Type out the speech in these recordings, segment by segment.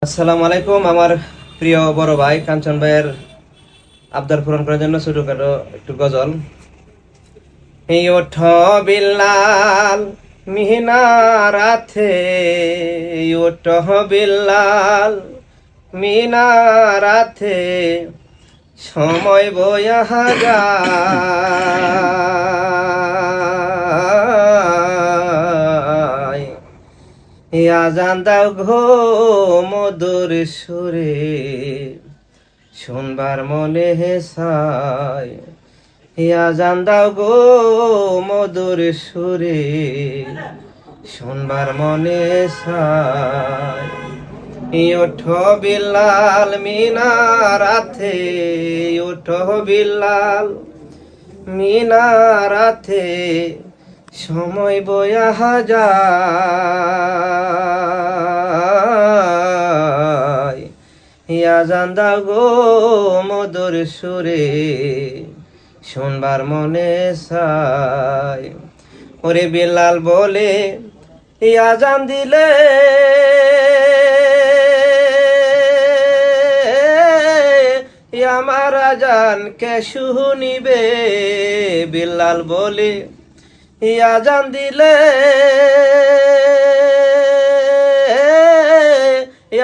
আসসালামু আলাইকুম। আমার প্রিয় বড় ভাই কাঞ্চন ভাইয়ের আবদার পূরণ করার জন্য ছোটখাটো একটু গজল। এই ওঠ বিল্লাল মিনারাতে, এই ওঠ বিল্লাল মিনারাতে, সময় বয়া যায়। আজান দাও ঘো মধুর সুরে, শুনবার মনে চায়। আজান দাও গো মধুর সুরে, শুনবার মনে চায়। ওঠো বিল্লাল মিনারাতে, ওঠো বিল্লাল মিনারাতে, সময় বয়া যায়। আজান দাও গো মধুর সুরে, শুনবার মনে চায়। ওরে বিল্লাল বলে আজান দিলে, আমার আজান কে শুনিবে। বিল্লাল বলে আজান দিলে,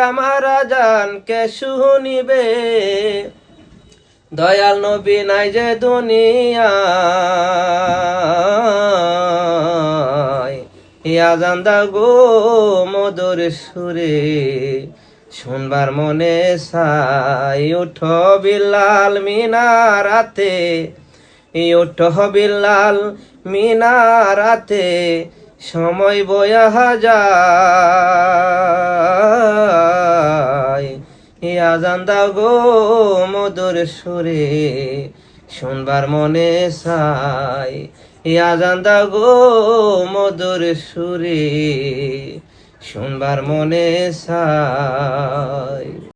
আমার আজান কে শুনিবে। দয়াল নবী নাই যে দুনিয়ায়, আজান দাও গো মধুর সুরে, শুনবার মনে চায়। ওঠো বিল্লাল মিনারাতে, ওঠো বিল্লাল মিনারাতে, সময় বয়া যায়। আজান দাও গো মধুর সুরে, শুনবার মনে চায়। আজান দাও গো মধুর সুরে, শুনবার মনে চায়।